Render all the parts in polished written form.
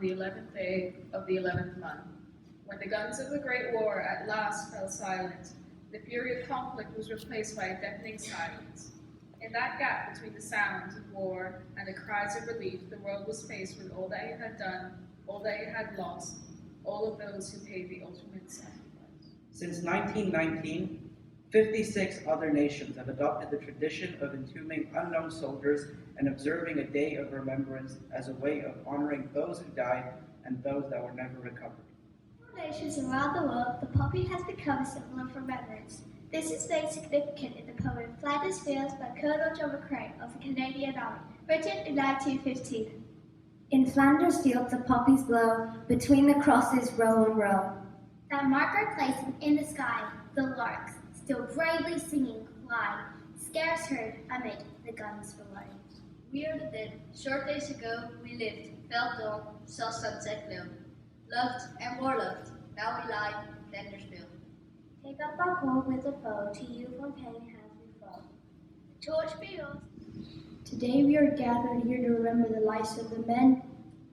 the 11th day of the 11th month. When the guns of the Great War at last fell silent, the fury of conflict was replaced by a deafening silence. In that gap between the sounds of war and the cries of relief, the world was faced with all that it had done, all that it had lost, all of those who paid the ultimate sacrifice. Since 1919, 56 other nations have adopted the tradition of entombing unknown soldiers and observing a day of remembrance as a way of honoring those who died and those that were never recovered. In nations around the world, the poppy has become a symbol of remembrance. This is made significant in the poem Flanders Fields by Colonel John McCrae of the Canadian Army, written in 1915. In Flanders Fields the poppies blow, between the crosses row and row. That mark our place in the sky, the larks, still bravely singing, fly, scarce heard amid the guns below. We are the dead. Short days ago we lived, felt dawn, saw sunset glow. Loved and were loved, now we lie, tender still. Take up our call with the foe, to you from pain has we flow. The torch be yours. Today we are gathered here to remember the lives of the men,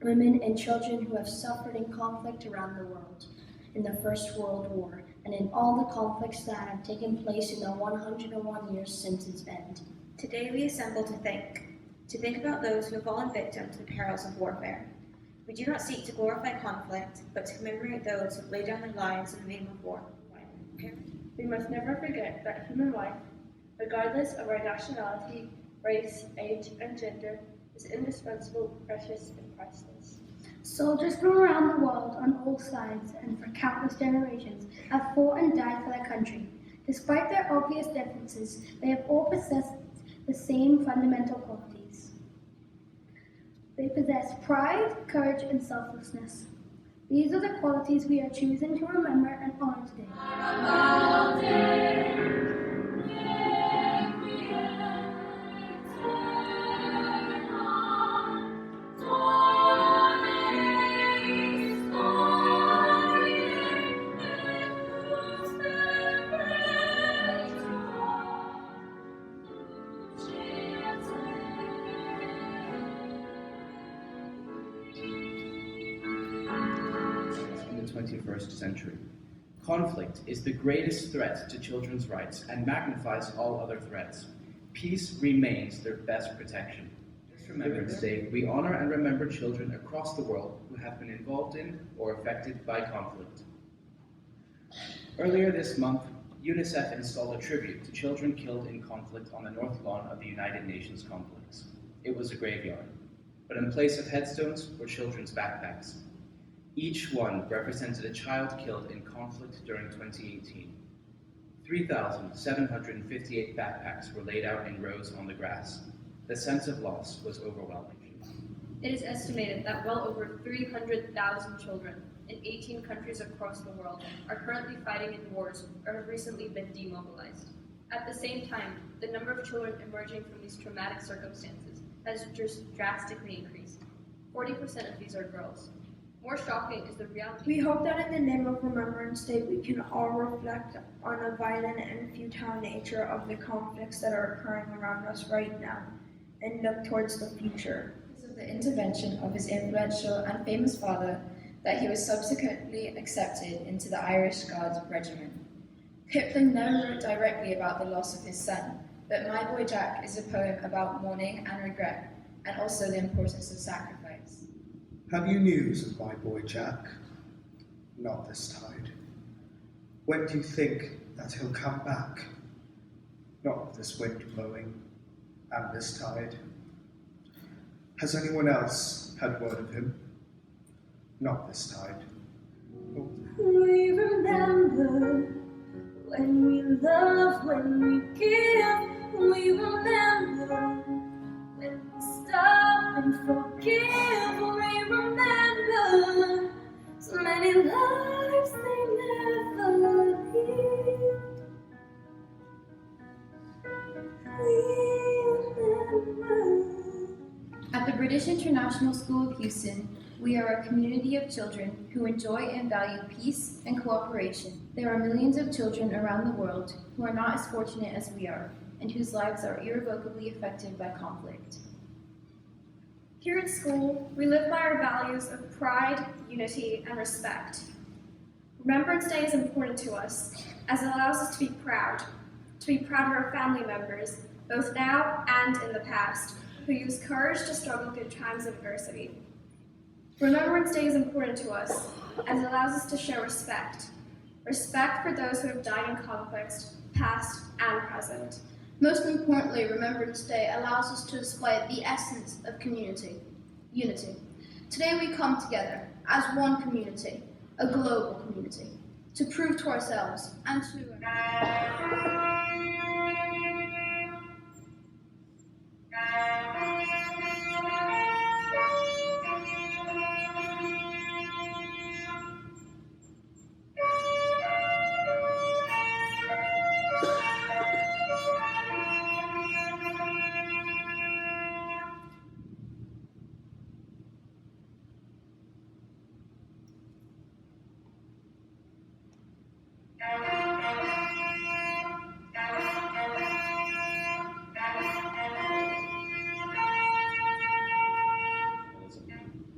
women, and children who have suffered in conflict around the world, in the First World War, and in all the conflicts that have taken place in the 101 years since its end. Today we assemble to think about those who have fallen victim to the perils of warfare. We do not seek to glorify conflict, but to commemorate those who lay down their lives in the name of war. We must never forget that human life, regardless of our nationality, race, age, and gender, is indispensable, precious, and priceless. Soldiers from around the world on all sides and for countless generations have fought and died for their country. Despite their obvious differences, they have all possessed the same fundamental qualities. They possess pride, courage, and selflessness. These are the qualities we are choosing to remember and honor today. In the 21st century. Conflict is the greatest threat to children's rights and magnifies all other threats. Peace remains their best protection. This Remembrance Day, we honor and remember children across the world who have been involved in or affected by conflict. Earlier this month, UNICEF installed a tribute to children killed in conflict on the North Lawn of the United Nations complex. It was a graveyard, but in place of headstones were children's backpacks. Each one represented a child killed in conflict during 2018. 3,758 backpacks were laid out in rows on the grass. The sense of loss was overwhelming. It is estimated that well over 300,000 children in 18 countries across the world are currently fighting in wars or have recently been demobilized. At the same time, the number of children emerging from these traumatic circumstances has just drastically increased. 40% of these are girls. More shocking is the reality. We hope that in the name of Remembrance Day, we can all reflect on the violent and futile nature of the conflicts that are occurring around us right now, and look towards the future. Because of the intervention of his influential and famous father, that he was subsequently accepted into the Irish Guards Regiment. Kipling never wrote directly about the loss of his son, but My Boy Jack is a poem about mourning and regret, and also the importance of sacrifice. Have you news of my boy Jack? Not this tide. When do you think that he'll come back? Not with this wind blowing and this tide. Has anyone else had word of him? Not this tide. Oh. We remember when we love, when we give. We remember when we stop and forgive. We remember so many lives they never lived. We remember. At the British International School of Houston, we are a community of children who enjoy and value peace and cooperation. There are millions of children around the world who are not as fortunate as we are, and whose lives are irrevocably affected by conflict. Here at school, we live by our values of pride, unity, and respect. Remembrance Day is important to us as it allows us to be proud of our family members, both now and in the past, who use courage to struggle through times of adversity. Remembrance Day is important to us as it allows us to show respect for those who have died in conflict, past and present. Most importantly, Remembrance Day allows us to display the essence of community, unity. Today we come together as one community, a global community, to prove to ourselves and to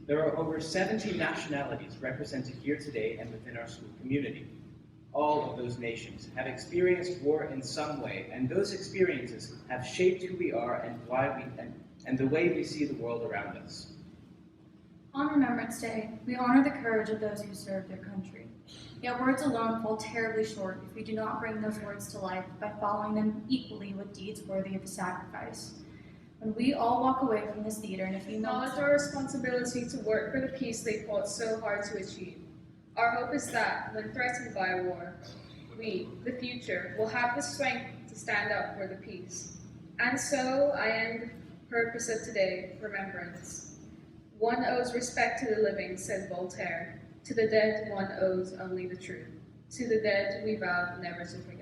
There are over 70 nationalities represented here today and within our school community. All of those nations have experienced war in some way, and those experiences have shaped who we are and and the way we see the world around us. On Remembrance Day, we honor the courage of those who served their country. Yet words alone fall terribly short if we do not bring those words to life by following them equally with deeds worthy of the sacrifice. When we all walk away from this theater in a few Acknowledge moments, our responsibility to work for the peace they fought so hard to achieve. Our hope is that, when threatened by a war, we, the future, will have the strength to stand up for the peace. And so I end the purpose of today, remembrance. One owes respect to the living, said Voltaire. To the dead, one owes only the truth. To the dead, we vow never to forget.